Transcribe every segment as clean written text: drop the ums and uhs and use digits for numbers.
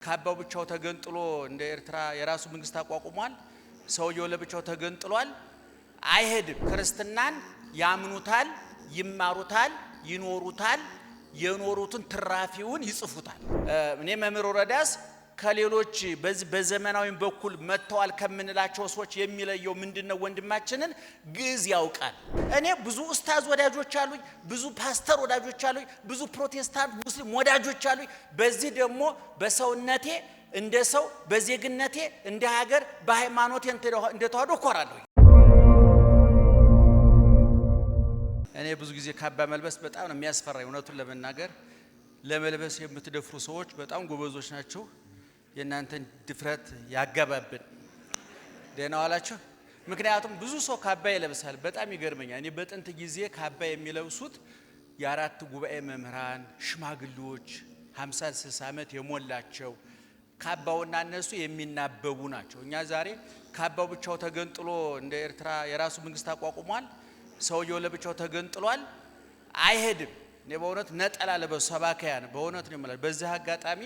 ካባው ብቻው ተገንጥሎ እንደ ኤርትራ የራሱ መንግስት አቋቁሟል። ሰውየው ለብቻው ተገንጥሏል። አይሄድም። ክርስትናን ያምኑታል፣ ይማሩታል፣ ይኖሩታል፣ የኖሩትን ትራፊውን ይጽፉታል። እኔ መምህር ወረዳስ ከሌሎች በዘመናዊ በኩል መተዋል ከምንላቸው ሰዎች የሚለየው ምንድነው? ወንድማችንን ግዕዝ ያውቃል። እኔ ብዙ ኡስታዝ ወዳጆች አሉኝ፣ ብዙ ፓስተር ወዳጆች አሉኝ፣ ብዙ ፕሮቴስታንት ሙስሊም ወዳጆች አሉኝ። በዚህ ደግሞ በሰውነቴ እንደ ሰው፣ በዜግነቴ እንደ ሀገር፣ በሃይማኖቴ እንደ ተዋህዶ እኮራለሁ። እኔ ብዙ ጊዜ ካባ መልበስ በጣም ነው የሚያስፈራኝ። እውነቱን ለመናገር ለመልበስ የምትደፍሩ ሰዎች በጣም ጎበዞች ናቸው። የእናንተን ድፍረት ያጋባብን። ደህና ዋላችሁ። ምክንያቱም ብዙ ሰው ካባ ይለብሳል። በጣም ይገርመኛል። እኔ በጥንት ጊዜ ካባ የሚለብሱት የአራት ጉባኤ መምህራን፣ ሽማግሌዎች 50-60 ዓመት የሞላቸው ካባውና እነሱ የሚናበቡ ናቸው። እኛ ዛሬ ካባው ብቻው ተገንጥሎ እንደ ኤርትራ የራሱ መንግስት አቋቁሟል። ሰውየው ለብቻው ተገንጥሏል። አይሄድም። እኔ በእውነት ነጠላ ለበሱ ሰባካያን በእውነት ነው ማለት። በዚህ አጋጣሚ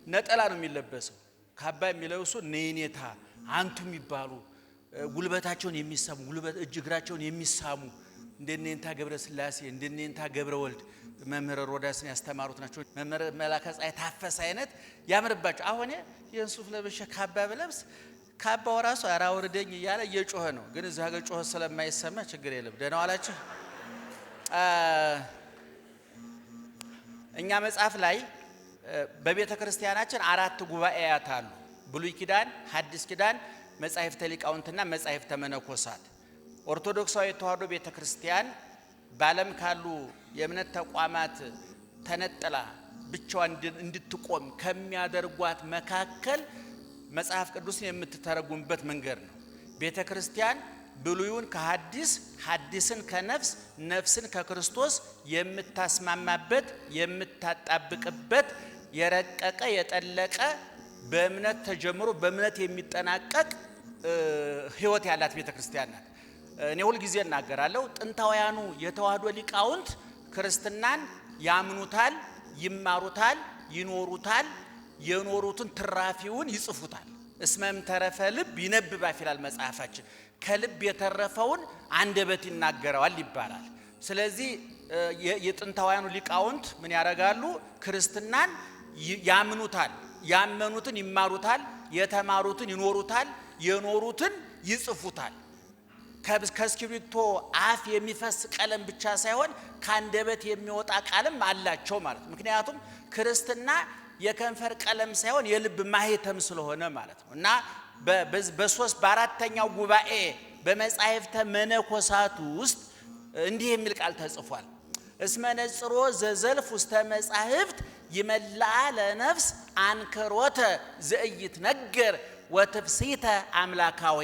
ነጠላ ነው የሚለበሰው። ካባ የሚለብሱ ነይኔታ አንቱ የሚባሉ ጉልበታቸውን የሚሳሙ እጅ እግራቸውን የሚሳሙ እንደነንታ ገብረ ስላሴ እንደነንታ ገብረ ወልድ መምህር ሮዳስን ያስተማሩት ናቸው። መምህር መላከ ፀሐይ ታፈሰ አይነት ያምርባቸው። አሁን የሱፍ ለበሸ ካባ በለብስ ካባው ራሱ አራወርደኝ እያለ እየጮኸ ነው። ግን እዛ ሀገር ጮኸ ስለማይሰማ ችግር የለም። ደህና ዋላችሁ። እኛ መጽሐፍ ላይ በቤተ ክርስቲያናችን 4 ጉባኤያት አሉ። ብሉይ ኪዳን፣ ሐዲስ ኪዳን፣ መጻሕፍተ ሊቃውንትና መጻሕፍተ መነኮሳት። ኦርቶዶክሳዊ ተዋህዶ ቤተ ክርስቲያን በዓለም ካሉ የእምነት ተቋማት ተነጥላ ብቻዋን እንድትቆም ከሚያደርጓት መካከል መጽሐፍ ቅዱስን የምትተረጉምበት መንገድ ነው። ቤተ ክርስቲያን ብሉይን ከሐዲስ፣ ሐዲስን ከነፍስ፣ ነፍስን ከክርስቶስ የምታስማማበት የምታጣብቅበት የረቀቀ የጠለቀ በእምነት ተጀምሮ በእምነት የሚጠናቀቅ ሕይወት ያላት ቤተ ክርስቲያን ናት። እኔ ሁል ጊዜ እናገራለሁ፣ ጥንታውያኑ የተዋህዶ ሊቃውንት ክርስትናን ያምኑታል፣ ይማሩታል፣ ይኖሩታል፣ የኖሩትን ትራፊውን ይጽፉታል። እስመም ተረፈ ልብ ይነብባ ይላል መጽሐፋችን። ከልብ የተረፈውን አንደበት ይናገረዋል ይባላል። ስለዚህ የጥንታውያኑ ሊቃውንት ምን ያደርጋሉ? ክርስትናን ያምኑታል፣ ያመኑትን ይማሩታል፣ የተማሩትን ይኖሩታል፣ የኖሩትን ይጽፉታል። ከእስክሪብቶ አፍ የሚፈስ ቀለም ብቻ ሳይሆን ከአንደበት የሚወጣ ቃልም አላቸው ማለት ነው። ምክንያቱም ክርስትና የከንፈር ቀለም ሳይሆን የልብ ማህተም ስለሆነ ማለት ነው። እና በ4ኛው ጉባኤ በመጻሕፍተ መነኮሳት ውስጥ እንዲህ የሚል ቃል ተጽፏል። እስመ ነጽሮ ዘዘልፍ ውስተ መጻሕፍት ይመልአ ለነፍስ አንክሮተ ዘኢይትነገር ወትፍሲተ አምላካዊ።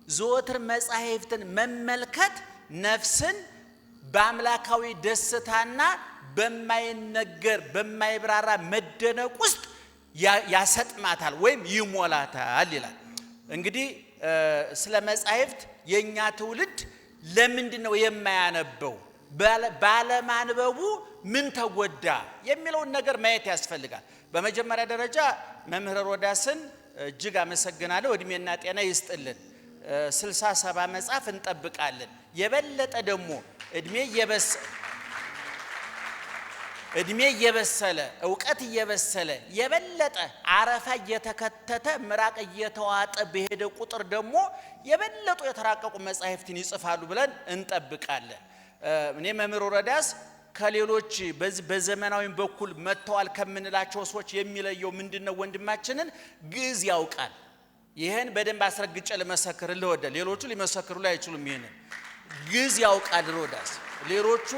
ዘወትር መጻሕፍትን መመልከት ነፍስን በአምላካዊ ደስታና በማይነገር በማይብራራ መደነቅ ውስጥ ያሰጥማታል ወይም ይሞላታል ይላል። እንግዲህ ስለ መጻሕፍት የኛ ትውልድ ለምንድነው የማያነበው? ባለማንበቡ ምን ተጎዳ የሚለውን ነገር ማየት ያስፈልጋል። በመጀመሪያ ደረጃ መምህር ሮዳስን እጅግ አመሰግናለሁ። እድሜና ጤና ይስጥልን። 60-70 መጽሐፍ እንጠብቃለን። የበለጠ ደግሞ እድሜ እየበሰለ እውቀት እየበሰለ የበለጠ አረፋ እየተከተተ ምራቅ እየተዋጠ በሄደ ቁጥር ደግሞ የበለጡ የተራቀቁ መጻሕፍትን ይጽፋሉ ብለን እንጠብቃለን። እኔ መምህር ወረዳስ ከሌሎች በዘመናዊ በኩል መተዋል ከምንላቸው ሰዎች የሚለየው ምንድነው? ወንድማችንን ግዕዝ ያውቃል። ይሄን በደንብ አስረግጬ ለመሰክርልህ ወደ ሌሎቹ ሊመሰክሩልህ አይችሉም። ይሄንን ግዕዝ ያውቃል ሮዳስ። ሌሎቹ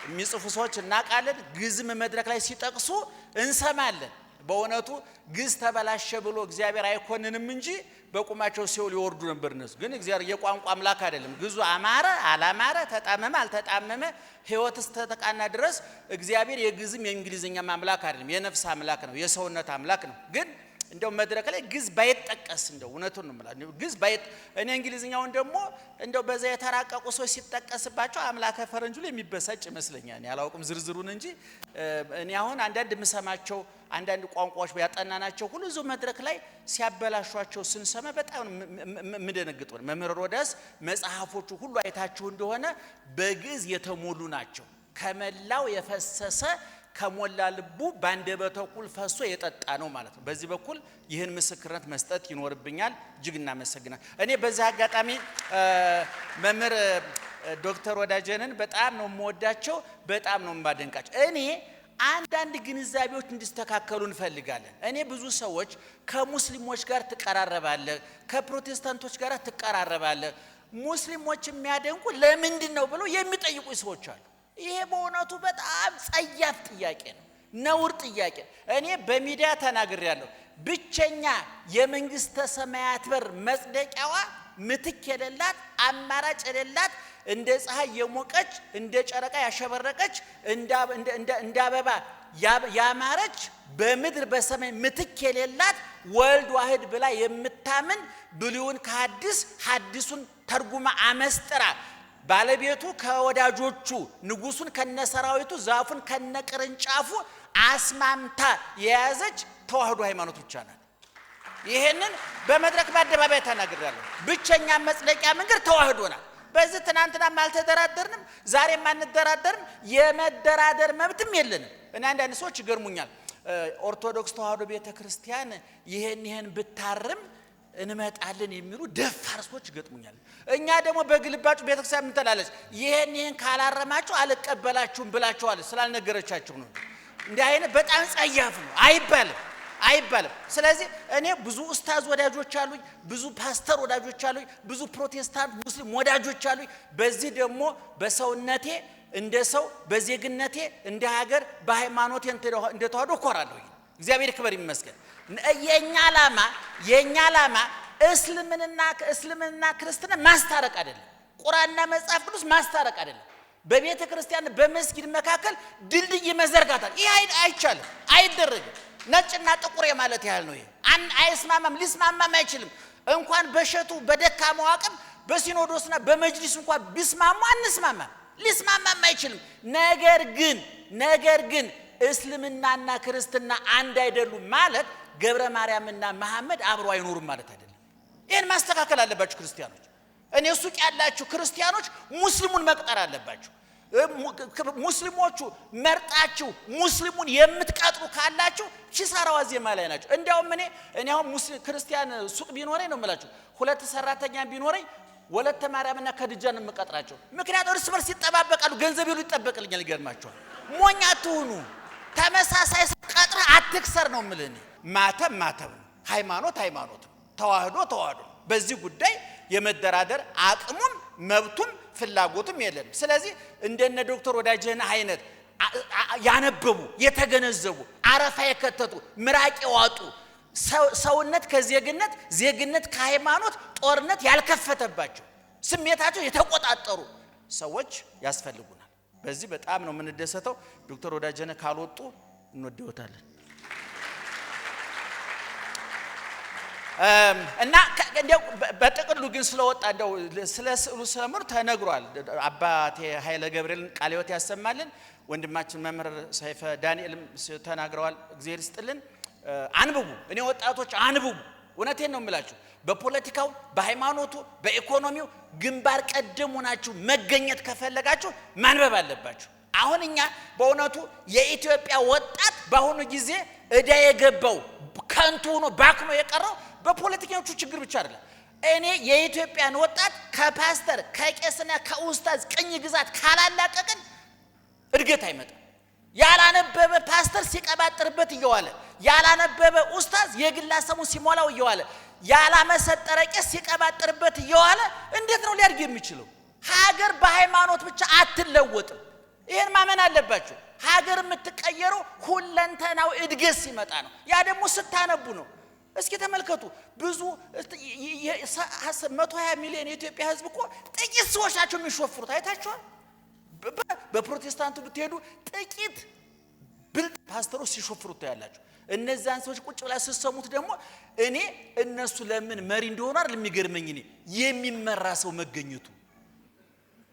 የሚጽፉ ሰዎች እናውቃለን። ግዕዝም መድረክ ላይ ሲጠቅሱ እንሰማለን። በእውነቱ ግዕዝ ተበላሸ ብሎ እግዚአብሔር አይኮንንም እንጂ በቁማቸው ሲኦል ይወርዱ ነበር እነሱ። ግን እግዚአብሔር የቋንቋ አምላክ አይደለም። ግዕዙ አማረ አላማረ፣ ተጣመመ አልተጣመመ፣ ሕይወት እስከተቃና ድረስ እግዚአብሔር የግዕዝም የእንግሊዝኛም አምላክ አይደለም። የነፍስ አምላክ ነው፣ የሰውነት አምላክ ነው። ግን እንደው መድረክ ላይ ግዝ ባይጠቀስ እንደው እውነቱን ነው ማለት ግዝ ባይጥ እኔ እንግሊዝኛውን ደግሞ እንደው በዛ የተራቀቁ ሰዎች ሲጠቀስባቸው አምላከ ፈረንጁ ላይ የሚበሳጭ ይመስለኛል ያላውቅም ዝርዝሩን እንጂ እኔ አሁን አንዳንድ ምሰማቸው አንዳንድ ቋንቋዎች ያጠናናቸው ሁሉ ዙ መድረክ ላይ ሲያበላሿቸው ስንሰማ በጣም ምንደነግጥ ነው መምህር ሮዳስ መጽሐፎቹ ሁሉ አይታችሁ እንደሆነ በግዝ የተሞሉ ናቸው ከመላው የፈሰሰ ከሞላ ልቡ ባንደበተ ኩል ፈሶ የጠጣ ነው ማለት ነው በዚህ በኩል ይህን ምስክርነት መስጠት ይኖርብኛል እጅግና መሰግናል እኔ በዛ አጋጣሚ መምህር ዶክተር ወዳጀነን በጣም ነው የምወዳቸው በጣም ነው የማደንቃቸው እኔ አንዳንድ ግንዛቤዎች እንዲስተካከሉ እንፈልጋለን እኔ ብዙ ሰዎች ከሙስሊሞች ጋር ተቀራረባለ ከፕሮቴስታንቶች ጋር ተቀራረባለ ሙስሊሞች የሚያደንቁ ለምንድን ነው ብለው የሚጠይቁ ሰዎች አሉ ይሄ በእውነቱ በጣም ጸያፍ ጥያቄ ነው ነውር ጥያቄ እኔ በሚዲያ ተናግሬያለሁ ብቸኛ የመንግስተ ሰማያት በር መጽደቂያዋ ምትክ የሌላት አማራጭ የሌላት እንደ ፀሐይ የሞቀች እንደ ጨረቃ ያሸበረቀች እንደ አበባ ያማረች በምድር በሰማይ ምትክ የሌላት ወልድ ዋህድ ብላ የምታምን ብሉይን ከሐዲስ ሐዲሱን ተርጉማ አመስጥራ ባለቤቱ ከወዳጆቹ ንጉሱን ከነሰራዊቱ ዛፉን ከነቅርንጫፉ አስማምታ የያዘች ተዋህዶ ሃይማኖት ብቻ ናት ይሄንን በመድረክ በአደባባይ ተናግሬያለሁ ብቸኛ መጽደቂያ መንገድ ተዋህዶ ናት በዚህ ትናንትና ማልተደራደርንም ዛሬ ማንደራደርም የመደራደር መብትም የለንም እና አንዳንድ ሰዎች ይገርሙኛል ኦርቶዶክስ ተዋህዶ ቤተክርስቲያን ይሄን ብታርም እንመጣለን የሚሉ ደፋር ሰዎች ይገጥሙኛል እኛ ደግሞ በግልባጩ ቤተክርስቲያን ምን ተላለች ይሄን ካላረማችሁ አልቀበላችሁም ብላችኋል ስላልነገረቻችሁ ነው እንዴ አይነት በጣም ጸያፍ ነው አይባልም ስለዚህ እኔ ብዙ ኡስታዝ ወዳጆች አሉኝ ብዙ ፓስተር ወዳጆች አሉኝ ብዙ ፕሮቴስታንት ሙስሊም ወዳጆች አሉኝ በዚህ ደግሞ በሰውነቴ እንደ ሰው በዜግነቴ እንደ ሀገር በሃይማኖቴ እንደ ተዋህዶ ኮራለሁ እግዚአብሔር ይክበር ይመስገን የኛ ዓላማ እስልምና ክርስትና ማስታረቅ አይደለም ቁርአንና መጽሐፍ ቅዱስ ማስታረቅ አይደለም በቤተ ክርስቲያን በመስጊድ መካከል ድልድይ መዘርጋታል ይሄ አይቻልም አይደረግም ነጭና ጥቁር ማለት ያህል ነው ይሄ አይስማማም ሊስማማም አይችልም እንኳን በሸቱ በደካማው አቅም በሲኖዶስና በመጅሊስ እንኳን ቢስማሙ አንስማማም ሊስማማም አይችልም ነገር ግን እስልምናና ክርስትና አንድ አይደሉም ማለት ገብረ ማርያምና መሐመድ አብረው አይኖሩም ማለት አይደለም ይሄን ማስተካከል አለባችሁ ክርስቲያኖች እኔ ሱቅ ያላችሁ ክርስቲያኖች ሙስሊሙን መቅጠር አለባችሁ ሙስሊሞቹ መርጣችሁ ሙስሊሙን የምትቀጥሩ ካላችሁ ኪሳራው አዜማ ላይ ናችሁ እንዲያውም እኔ አሁን ሙስሊም ክርስቲያን ሱቅ ቢኖረኝ ነው የምላችሁ ሁለት ሰራተኛ ቢኖረኝ ወለተ ማርያምና ከድጃን መቀጥራቸው ምክንያቱም እርስ በርስ ይጠባበቃሉ ገንዘብ ይሉ ይጠበቅልኛል ይገርማችኋል ሞኛ አትሁኑ ተመሳሳይ ቀጥራ አትክሰር ነው የምልህ ማተብ ነው ሃይማኖት ተዋህዶ በዚህ ጉዳይ የመደራደር አቅሙም መብቱም ፍላጎቱም የለንም ስለዚህ እንደነ ዶክተር ወዳጀነ አይነት ያነበቡ የተገነዘቡ አረፋ የከተቱ ምራቅ ያዋጡ ሰውነት ከዜግነት ከሃይማኖት ጦርነት ያልከፈተባቸው ስሜታቸው የተቆጣጠሩ ሰዎች ያስፈልጉናል በዚህ በጣም ነው የምንደሰተው ዶክተር ወዳጀነ ካልወጡ እንወደውታለን እና እንደው በጥቅሉ ግን ስለወጣ እንደው ስለ ስዕሉ ሰምር ተነግሯል አባቴ ኃይለ ገብርኤልን ቃለ ሕይወት ያሰማልን ወንድማችን መምህር ሰይፈ ዳንኤልም ተናግረዋል እግዚአብሔር ይስጥልን አንብቡ እኔ ወጣቶች አንብቡ እውነቴን ነው የምላችሁ በፖለቲካው በሃይማኖቱ በኢኮኖሚው ግንባር ቀደም ሆናችሁ መገኘት ከፈለጋችሁ ማንበብ አለባችሁ አሁን እኛ በእውነቱ የኢትዮጵያ ወጣት በአሁኑ ጊዜ እዳ የገባው ከንቱ ሆኖ ባክኖ የቀረው በፖለቲከኞቹ ችግር ብቻ አይደለም እኔ የኢትዮጵያን ወጣት ከፓስተር ከቄስና ከኡስታዝ ቅኝ ግዛት ካላላቀቅን እድገት አይመጣም ያላነበበ ፓስተር ሲቀባጥርበት ይዋለ ያላነበበ ኡስታዝ የግላሰሙ ሲሞላው ይዋለ ያላመሰጠረ ቄስ ሲቀባጥርበት ይዋለ እንዴት ነው ሊያድግ የሚችለው ሀገር በሃይማኖት ብቻ አትለወጥም ይሄን ማመን አለባችሁ ሀገር የምትቀየረው ሁለንተናው እድገት ሲመጣ ነው ያ ደግሞ ስታነቡ ነው እስኪ ተመልከቱ ብዙ 120 ሚሊዮን የኢትዮጵያ ህዝብ እኮ ጥቂት ሰዎች ናቸው የሚሾፍሩት አይታችኋል በፕሮቴስታንቱ ብትሄዱ ጥቂት ብልጥ ፓስተሮች ሲሾፍሩት ያላችሁ እነዛን ሰዎች ቁጭ ብላ ሲሰሙት ደግሞ እኔ እነሱ ለምን መሪ እንደሆኑ አይደል የሚገርመኝ እኔ የሚመራ ሰው መገኘቱ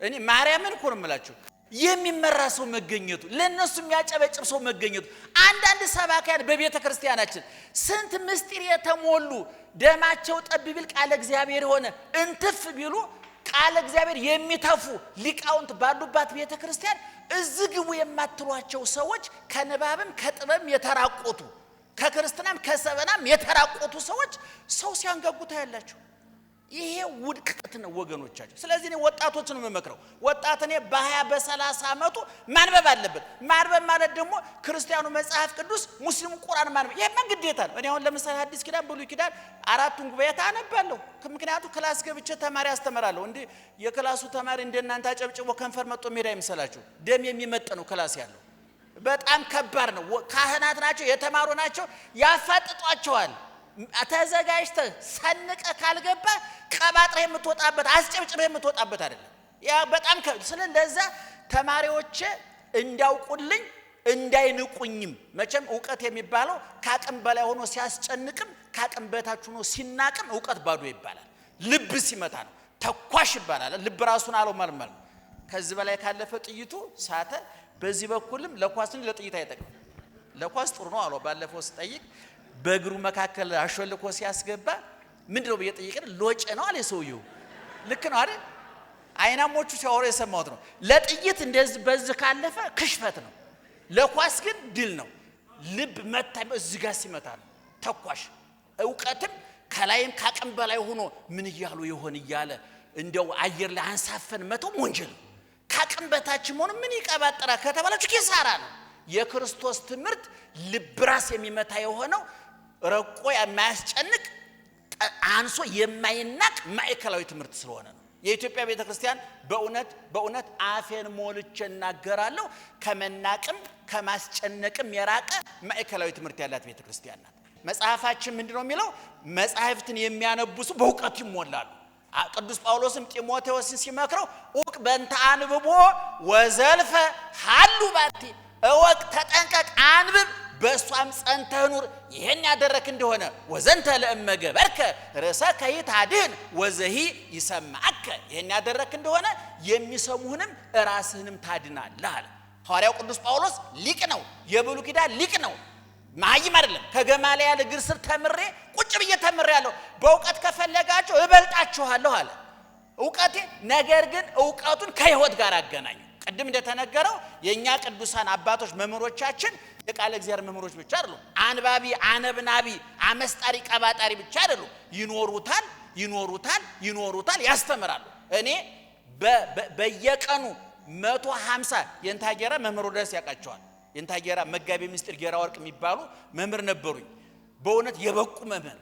እኔ ማርያምን እኮ ነው የምላችሁ የሚመራ ሰው መገኘቱ ለነሱ የሚያጨበጭብ ሰው መገኘቱ አንዳንድ ሰባኪያን በቤተ ክርስቲያናችን ስንት ምስጢር የተሞሉ ደማቸው ጠብ ቢል ቃለ እግዚአብሔር ሆነ እንትፍ ቢሉ ቃለ እግዚአብሔር የሚተፉ ሊቃውንት ባሉባት ቤተ ክርስቲያን እዚህ ግቡ የማትሏቸው ሰዎች ከንባብም ከጥበብም የተራቆቱ ከክርስትናም ከሰበናም የተራቆቱ ሰዎች ሰው ሲያንገጉታ ያላችሁ ይሄ ውድቀት ነው ወገኖቻችን ስለዚህ ነው ወጣቶችን መመክረው ወጣት እኔ በ20 በ30 አመቱ ማንበብ አለበት ማንበብ ማለት ደግሞ ክርስቲያኑ መጽሐፍ ቅዱስ ሙስሊሙ ቁርአን ማንበብ ይሄ ግዴታ ነው እኔ አሁን ለምሳሌ ሐዲስ ኪዳን ብሉይ ኪዳን አራቱን ጉባኤት አነባለሁ ምክንያቱም ክላስ ገብቼ ተማሪ አስተምራለሁ እንዴ የክላሱ ተማሪ እንደናንተ አጨብጭቦ ከንፈር መጥቶ ሜዳ ይምሰላችሁ ደም የሚመጥ ነው ክላስ ያለው በጣም ከባድ ነው ካህናት ናቸው የተማሩ ናቸው ያፋጥጧቸዋል ተዘጋጅተ ሰንቀ ካልገባ ቀባጥረ የምትወጣበት አስጨብጭበ የምትወጣበት አይደለም ያ በጣም ስለዚህ ተማሪዎች እንዳውቁልኝ እንዳይንቁኝም መቼም ዕውቀት የሚባለው ካቅም በላይ ሆኖ ሲያስጨንቅም ካቅም በታች ሆኖ ሲናቅም ዕውቀት ባዶ ይባላል ልብ ሲመታ ነው ተኳሽ ይባላል ልብ ራሱን አለው ማለት ከዚህ በላይ ካለፈ ጥይቱ ሳተ በዚህ በኩልም ለኳስን ለጥይት አይጠቅም ለኳስ ጥሩ ነው አለው ባለፈው ሲጠይቅ በእግሩ መካከል አሾልኮ ሲያስገባ ምንድነው በየጠየቀን ሎጨ ነው አለ ሰውየው ልክ ነው አይደል አይናሞቹ ሲያወሩ የሰማሁት ነው ለጥይት እንደዚህ በዚህ ካለፈ ክሽፈት ነው ለኳስ ግን ድል ነው ልብ መታም እዚህ ጋር ሲመታ ነው ተኳሽ ዕውቀትም ከላይም ካቅም በላይ ሆኖ ምን ይያሉ ይሆን ይያለ እንደው አየር ላይ አንሳፈን መተው ወንጀል ካቅም በታችም ሆኖ ምን ይቀባጥራ ከተባላችሁ ኪሳራ ነው የክርስቶስ ትምህርት ልብ ራስ የሚመታ የሆነው ረቆ የማያስጨንቅ አንሶ የማይናቅ ማዕከላዊ ትምህርት ስለሆነ ነው የኢትዮጵያ ቤተክርስቲያን በእውነት አፌን ሞልቼ እናገራለሁ ከመናቅም ከማስጨነቅም የራቀ ማዕከላዊ ትምህርት ያላት ቤተክርስቲያን ናት መጽሐፋችን ምንድነው የሚለው መጽሐፍትን የሚያነብሱ በእውቀት ይሞላሉ ቅዱስ ጳውሎስም ጢሞቴዎስን ሲመክረው ኡቅ በእንተ አንብቦ ወዘልፈ ሐሉ ባቲ እወቅ ተጠንቀቅ አንብብ በሷም ጸንተህ ኑር ይሄን ያደረክ እንደሆነ ወዘንተ ለእመገበርከ ርዕሰከ ይታድን ወዘሂ ይሰማከ ይሄን ያደረክ እንደሆነ የሚሰሙህንም ራስህንም ታድናለህ አለ ሐዋርያው ቅዱስ ጳውሎስ ሊቅ ነው የብሉይ ኪዳን ሊቅ ነው ማይም አይደለም ከገማልያል እግር ስር ተምሬ ቁጭ ብዬ ተምሬያለሁ በእውቀት ከፈለጋችሁ እበልጣችኋለሁ አለ ዕውቀቴ ነገር ግን ዕውቀቱን ከሕይወት ጋር አገናኙ ቅድም እንደተነገረው የኛ ቅዱሳን አባቶች መምህሮቻችን የቃለ እግዚአብሔር መምህሮች ብቻ አይደሉም አንባቢ አነብናቢ አመስጣሪ ቀባጣሪ ብቻ አይደሉም ይኖሩታል ያስተምራሉ እኔ በየቀኑ 150 የንታጌራ መምህር ወደስ ያቃቸዋል የንታጌራ መጋቢ ምስጢር ጌራ ወርቅ የሚባሉ መምህር ነበሩኝ በእውነት የበቁ መምህር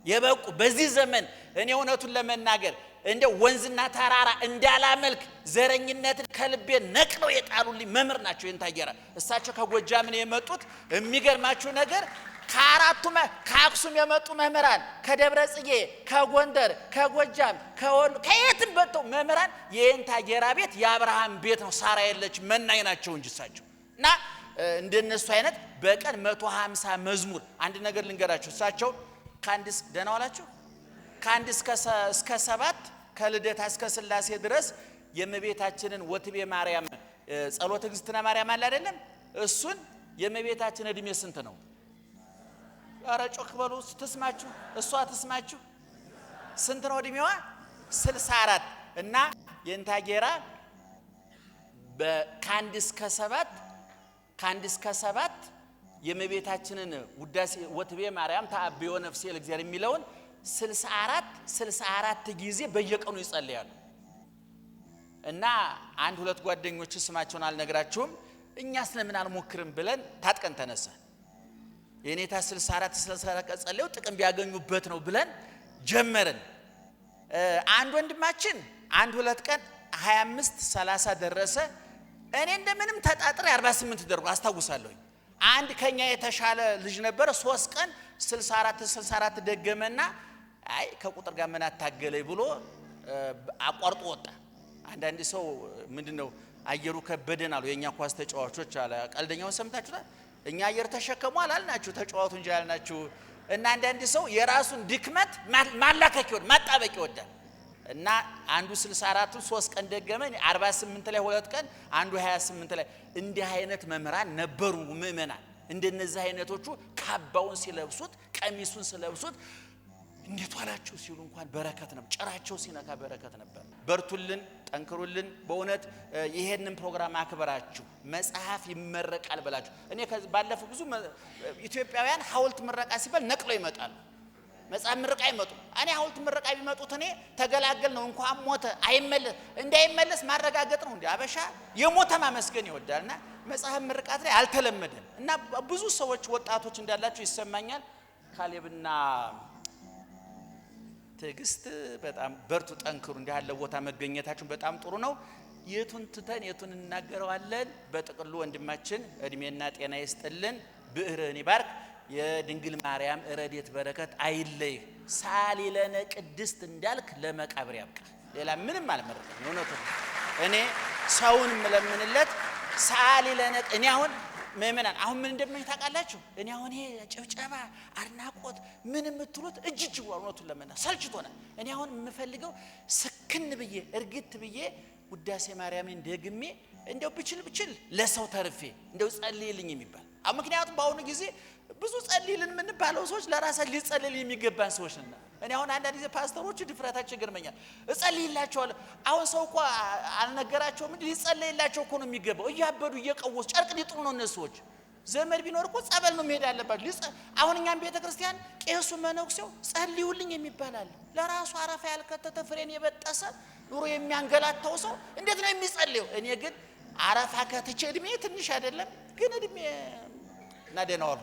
የበቁ በዚህ ዘመን እኔ እውነቱን ለመናገር እንደ ወንዝና ተራራ እንዳላመልክ ዘረኝነትን ከልቤ ነቅለው የጣሉልኝ መምህር ናቸው የንታጌራ እሳቸው ከጎጃም ነው የመጡት የሚገርማችሁ ነገር ከአክሱም የመጡ መምህራን ከደብረ ጽጌ ከጎንደር ከጎጃም ከየትም በተው መምህራን የንታጌራ ቤት የአብርሃም ቤት ነው ሳራ የለች መናይ ናቸው እንጂ እሳቸውና እንደነሱ አይነት በቀን 150 መዝሙር አንድ ነገር ልንገራችሁ እሳቸው ካንዲስ ደህና ዋላችሁ ካንዲስ እስከ 7 ከልደታ እስከ ስላሴ ድረስ የመቤታችንን ወትቤ ማርያም ጸሎተ እግዝእትነ ማርያም አለ አይደለም እሱን የመቤታችን እድሜ ስንት ነው ኧረ ጮክ በሉ ትስማችሁ እሷ ትስማችሁ ስንት ነው እድሜዋ 64 እና የንታጌራ በካንዲስ ከ7 የመቤታችንን ውዳሴ ወትቤ ማርያም ተአብዮ ነፍሴ ለእግዚአብሔር የሚለውን 64 ጊዜ በየቀኑ ይጸልያሉ እና አንድ ሁለት ጓደኞች ስማቸውን አልነግራችሁም እኛስ ለምን አልሞክርም ብለን ታጥቀን ተነሳ የኔታ 64 ጸልየው ጥቅም ቢያገኙበት ነው ብለን ጀመርን አንድ ወንድማችን አንድ ሁለት ቀን 25 30 ደረሰ እኔ እንደምንም ተጣጥሬ 48 ደርጎ አስታውሳለሁ አንድ ከኛ የተሻለ ልጅ ነበር 3 ቀን 64 ደገመና አይ ከቁጥር ጋር ምን አታገለይ ብሎ አቋርጦ ወጣ አንዳንድ ሰው ምንድነው አየሩ ከበደን አሉ የኛ ኳስ ተጫዋቾች አለ ቀልደኛው ሰምታችሁታል እኛ አየር ተሸከሙ አላልናችሁ ተጫዋቱ እንጂ አላልናችሁ። እና አንዳንድ ሰው የራሱን ድክመት ማላከክ ይወዳል ማጣበቅ ይወዳል። እና አንዱ 64 3 ቀን ደገመ 48 ላይ 2 ቀን አንዱ 28 ላይ እንዲህ አይነት መምህራን ነበሩ ምእመናን። እንደነዚህ አይነቶቹ ካባውን ሲለብሱት ቀሚሱን ሲለብሱት እንዴት ዋላችሁ ሲሉ እንኳን በረከት ነበር። ጭራቸው ሲነካ በረከት ነበር። በርቱልን፣ ጠንክሩልን። በእውነት ይሄንን ፕሮግራም አክብራችሁ መጽሐፍ ይመረቃል ብላችሁ እኔ ባለፈው ብዙ ኢትዮጵያውያን ሐውልት ምረቃ ሲባል ነቅለው ይመጣሉ። መጽሐፍ ምረቃ ይመጡ። እኔ ሐውልት ምረቃ ቢመጡት እኔ ተገላገል ነው እንኳን ሞተ አይመለስ እንዳይመለስ ማረጋገጥ ነው። እንዴ አበሻ የሞተ ማመስገን ይወዳልና መጽሐፍ ምርቃት ላይ አልተለመደም። እና ብዙ ሰዎች ወጣቶች እንዳላችሁ ይሰማኛል። ካሌብና ትዕግስት በጣም በርቱ፣ ጠንክሩ። እንዲህ ያለ ቦታ መገኘታችሁ በጣም ጥሩ ነው። የቱን ትተን የቱን እናገረዋለን። በጥቅሉ ወንድማችን እድሜና ጤና ይስጥልን፣ ብዕርህን ይባርክ። የድንግል ማርያም ረድኤት በረከት አይለይ። ሳሊለነ ቅድስት እንዳልክ ለመቃብር ያብቃ። ሌላ ምንም አልመረጥም። እውነቱ እኔ ሰውን መለምንለት ሳሊለነ እኔ አሁን ምእመናን አሁን ምን እንደምን ታውቃላችሁ? እኔ አሁን ይሄ ጭብጨባ አድናቆት ምን የምትሉት እጅግ ወርኖቱን ለመናገር ሰልችቶናል። እኔ አሁን የምፈልገው ስክን ብዬ እርግጥ ብዬ ውዳሴ ማርያምን ደግሜ እንደው ብችል ለሰው ተርፌ እንደው ጸልይልኝ የሚባል ምክንያቱም በአሁኑ ጊዜ ብዙ ጸልይልን የምንባለው ሰዎች ለራሳችን ሊጸልይልን የሚገባን ሰዎች ነን። እኔ አሁን አንዳንድ ጊዜ ፓስተሮቹ ድፍረታቸው ይገርመኛል። እጸልይላቸዋለሁ አሁን ሰው እኮ አልነገራቸውም እንዴ ሊጸልይላቸው እኮ ነው የሚገባው። እያበዱ እየቀወሱ ጨርቅ ሊጥሉ ነው እነሱ ሰዎች። ዘመድ ቢኖር እኮ ጸበል ነው መሄድ ያለባቸው። አሁን እኛም ቤተክርስቲያን ቄሱ መነኩሴው ጸልዩልኝ የሚባላል። ለራሱ አረፋ ያልከተተ ፍሬን የበጠሰ ኑሮ የሚያንገላታው ሰው እንዴት ነው የሚጸልየው? እኔ ግን አረፋ ከተቼ እድሜ ትንሽ አይደለም ግን እድሜ እና ደህና ዋሉ።